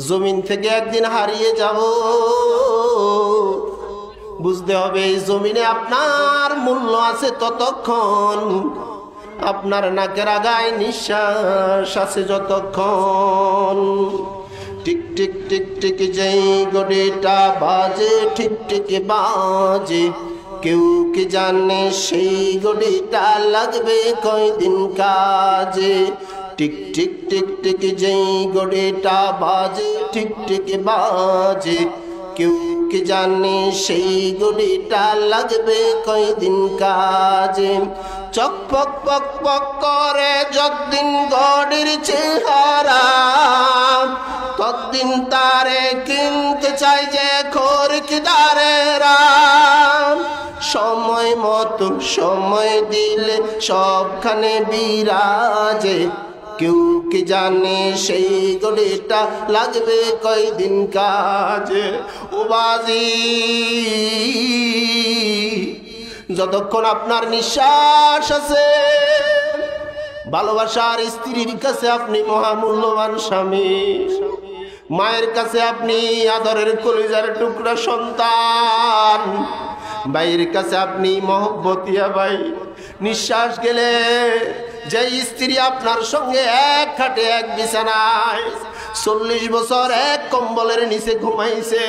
জমিন থেকে একদিন হারিয়ে যাব। বুঝতে হবে এই জমিনে আপনার মূল্য আছে ততক্ষণ, আপনার নাকের আগায় নিঃশ্বাস আছে যতক্ষণ। টিক টিক টিক টিক যেই ঘড়িটা বাজে ঠিক ঠিক বাজে, কেউ কি জানে সেই ঘড়িটা লাগবে কয়দিন কাজে। টিক টিক টিক টিক যেই ঘড়িটা বাজে ঠিক ঠিক বাজে, কেউ কি জানে সেই ঘড়িটা লাগবে কয়দিন কাজে। চক পক পক পক করে যতদিন ঘড়ির চেহারা, ততদিন তারে কিনতে চাই যে খরিদারেরা। সময় মতো সময় দিলে সবখানে বিরাজে, কেউ কি জানে সেই ঘড়িটা লাগবে কয়দিন কাজে। ও বাজি, যতক্ষণ আপনার নিঃশ্বাস আছে, ভালোবাসার স্ত্রীর কাছে আপনি মহামূল্যবান স্বামী, মায়ের কাছে আপনি আদরের কলিজার টুকরা সন্তান, ভাইয়ের কাছে আপনি মহব্বতিয়া ভাই। নিঃশ্বাস গেলে যে স্ত্রী আপনার সঙ্গে এক খাটে এক বিছানায় 40 বছর এক কম্বলের নিচে ঘুমাইছে,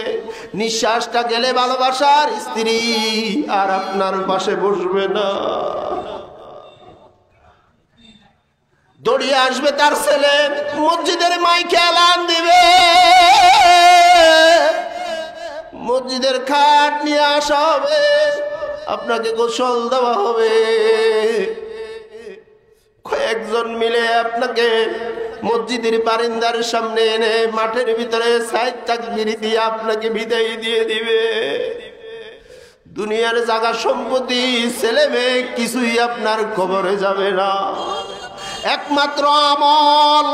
নিঃশ্বাসটা গেলে ভালোবাসার স্ত্রী আর আপনার পাশে বসবে না। দৌড়িয়ে আসবে তার ছেলে, মসজিদের মাইকে এলান দিবে, মসজিদের খাট নিয়ে আসা হবে, আপনাকে গোসল দেওয়া হবে, কয়েকজন মিলে আপনাকে মসজিদের বারিন্দার সামনে এনে মাঠের ভিতরে সাইদ তাকবীর দিয়ে আপনাকে বিদায় দিয়ে দিবে। দুনিয়ার জায়গা সম্পত্তি ছেলে মেয়ে কিছুই আপনার কবরে যাবে না। একমাত্র আমল,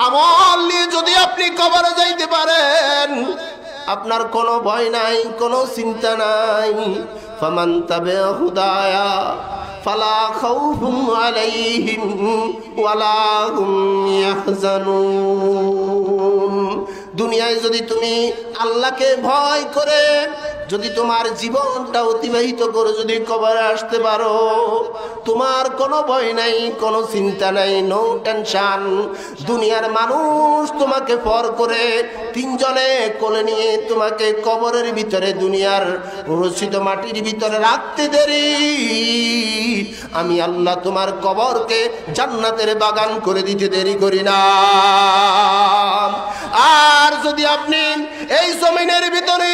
আমল নিয়ে যদি আপনি কবরে যাইতে পারেন, আপনার কোনো ভয় নাই, কোনো চিন্তা নাই। ফামান তাবিআ হুদায়া ফালা খাউফুন আলাইহিম ওয়ালা হুম ইয়াহজানুন। দুনিয়ায় যদি তুমি আল্লাহকে ভয় করে যদি তোমার জীবনটা অতিবাহিত করে যদি কবরে আসতে পারো, তোমার কোনো ভয় নাই, কোনো চিন্তা নাই, নো টেনশন। দুনিয়ার মানুষ তোমাকে পর করে 3 জনে কোলে নিয়ে তোমাকে কবরের ভিতরে দুনিয়ার রচিত মাটির ভিতরে রাখতে দেরি, আমি আল্লাহ তোমার কবরকে জান্নাতের বাগান করে দিতে দেরি করি না। আর যদি আপনি এই জমিনের ভিতরে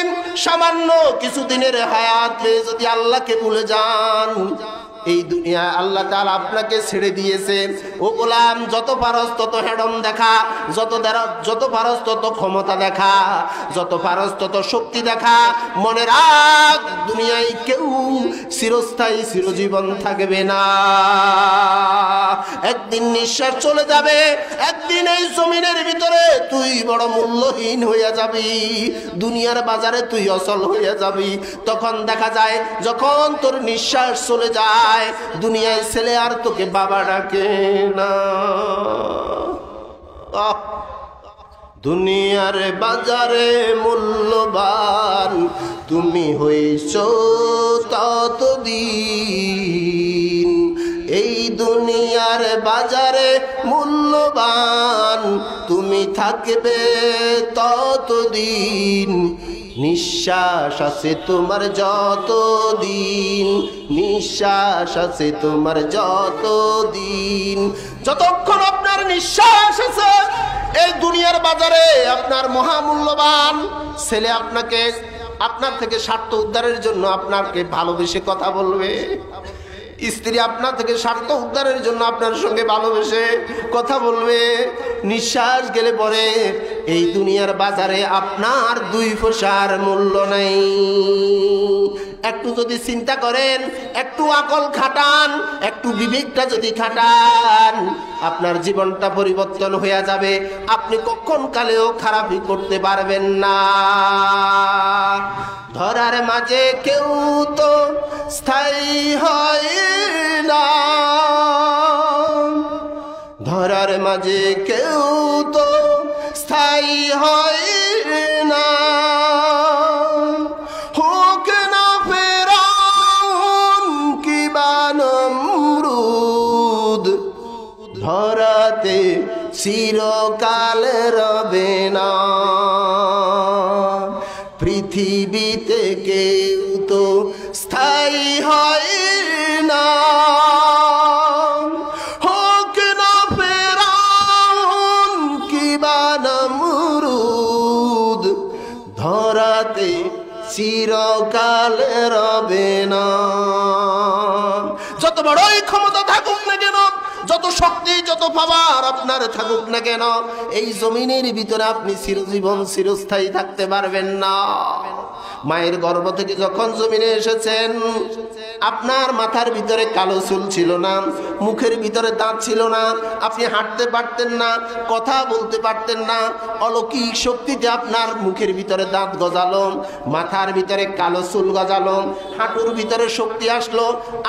সামান্য কিছুদিনের হায়াতে যদি আল্লাহকে ভুলে যান, এই দুনিয়া আল্লাহ তাআলা আপনাকে ছেড়ে দিয়েছে। ও গোলাম, যত পারস তত হেডম দেখা, যত পারস তত ক্ষমতা দেখা, যত পারস তত শক্তি দেখা। মনে রাখ, দুনিয়ায় কেউ চিরস্থায়ী চিরজীবন থাকবে না। একদিন নিঃশ্বাস চলে যাবে, একদিন এই জমিনের ভিতরে তুই বড় মূল্যহীন হয়ে যাবি, দুনিয়ার বাজারে তুই অচল হয়ে যাবি। তখন দেখা যায় যখন তোর নিঃশ্বাস চলে যায়, দুনিয়ায় ছেলে আর তোকে বাবা ডাকে না। দুনিয়ার বাজারে মূল্যবান তুমি হইছ ততদিন, এই দুনিয়ার বাজারে মূল্যবান তুমি থাকবে ততদিন। নিঃশ্বাস আছে তোমার যতদিন, নিঃশ্বাস আছে তোমার যতদিন, যতক্ষণ আপনার নিঃশ্বাস আছে এই দুনিয়ার বাজারে আপনার মহামূল্যবান ছেলে আপনার থেকে স্বার্থ উদ্ধারের জন্য আপনাকে ভালোবেসে কথা বলবে, স্ত্রী আপনার থেকে স্বার্থ উদ্ধারের জন্য আপনার সঙ্গে ভালোবেসে কথা বলবে। নিঃশ্বাস গেলে পরে এই দুনিয়ার বাজারে আপনার 2 পয়সার মূল্য নাই। একটু যদি চিন্তা করেন, একটু আকল খাটান, একটু বিবেকটা যদি খাটান, আপনার জীবনটা পরিবর্তন হয়ে যাবে। আপনি কখন কালেও খারাপই করতে পারবেন না। ধরার মাঝে কেউ তো স্থায়ী হয় না, ধরার মাঝে কেউ তো স্থায়ী হয় না। হোক না ফেরাউন কিবা নমরুদ, ধরাতে চিরকাল রবে না। পৃথিবীতে কেউ তো স্থায়ী হয় না। হোক না ফেরাউন কিবা নমরুদ, ধরাতে চিরকাল রবে না। যত বড়ই ক্ষমতা থাকুক না কেন, যত শক্তি যত পাওয়ার আপনার থাকুক না কেন, এই জমিনের ভিতরে আপনি চিরজীবন চিরস্থায়ী থাকতে পারবেন না। মায়ের গর্ভ থেকে যখন জমিনে এসেছেন, আপনার মাথার ভিতরে কালো চুল ছিল না, মুখের ভিতরে দাঁত ছিল না, আপনি হাঁটতে পারতেন না, কথা বলতে পারতেন না। অলৌকিক শক্তিতে আপনার মুখের ভিতরে দাঁত গজালো, মাথার ভিতরে কালো চুল গজালো, হাঁটুর ভিতরে শক্তি আসলো।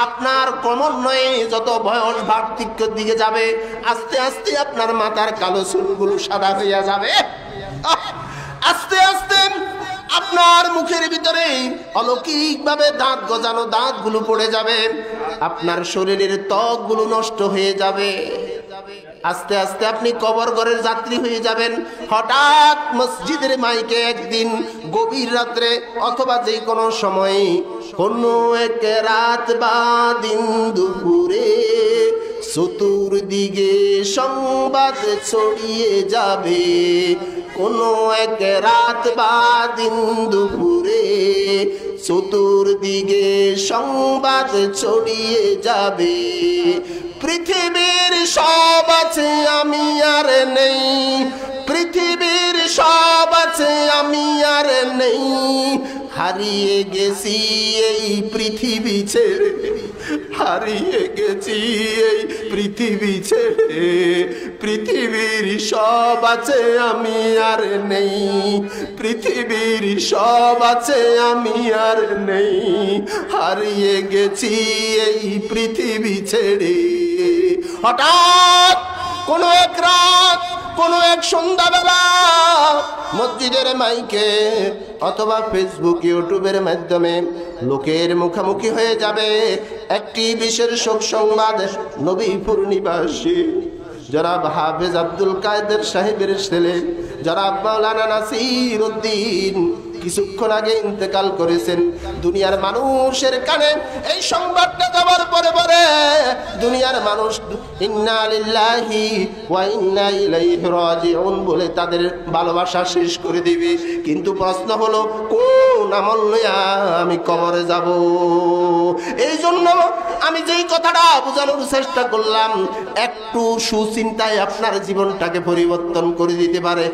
আপনার ক্রমান্বয়ে যত বয়স বার্ধক্যের দিকে যাবে, আস্তে আস্তে আপনার মাথার কালো চুলগুলো সাদা হইয়া যাবে। আস্তে আস্তে আপনার মুখের ভিতরে অলৌকিক ভাবে দাঁত গজানো দাঁতগুলো পড়ে যাবে, আপনার শরীরের ত্বকগুলো নষ্ট হয়ে যাবে। আস্তে আস্তে আপনি কবর ঘরের যাত্রী হয়ে যাবেন। হঠাৎ মসজিদের মাইকে একদিন গভীর রাত্রে অথবা যে কোনো সময়, কোনো এক রাত বা দিন দুপুরে চতুর্দিকে সংবাদ ছড়িয়ে যাবে। কোনো এক রাত বা দিন দুপুরে চতুর্দিকে সংবাদ ছড়িয়ে যাবে। পৃথিবীর সব আছে আমি আর নেই, পৃথিবীর সব আছে আমি আর নেই। হারিয়ে গেছি এই পৃথিবী ছেড়ে, হারিয়ে গেছি এই পৃথিবী ছেড়ে। পৃথিবীর সব আছে আমি আর নেই, পৃথিবীর সব আছে আমি আর নেই। হারিয়ে গেছি এই পৃথিবী ছেড়ে। হঠাৎ কোনো এক রাত, কোনো এক সন্ধ্যাবেলা মসজিদের মাইকে অথবা ফেসবুক ইউটিউবের মাধ্যমে লোকের মুখোমুখি হয়ে যাবে একটি বিশেষ শোক সংবাদ। নবীপুর নিবাসী জনাব হাফেজ আব্দুল কাদের সাহেবের ছেলে জনাব মাওলানা নাসির উদ্দিন কিছুক্ষণ আগে ইন্তেকাল করেছেন। দুনিয়ার মানুষের কানে এই সংবাদটা যাবার পরে পরে দুনিয়ার মানুষ ইন্না লিল্লাহি ওয়া ইন্না ইলাইহি রাজিউন বলে তাদের ভালোবাসা শেষ করে দিবে। কিন্তু প্রশ্ন হলো, কোন আমল লইয়া আমি কবরে যাব? এই জন্য আমি যেই কথাটা বোঝানোর চেষ্টা করলাম, একটু সুচিন্তায় আপনার জীবনটাকে পরিবর্তন করে দিতে পারে।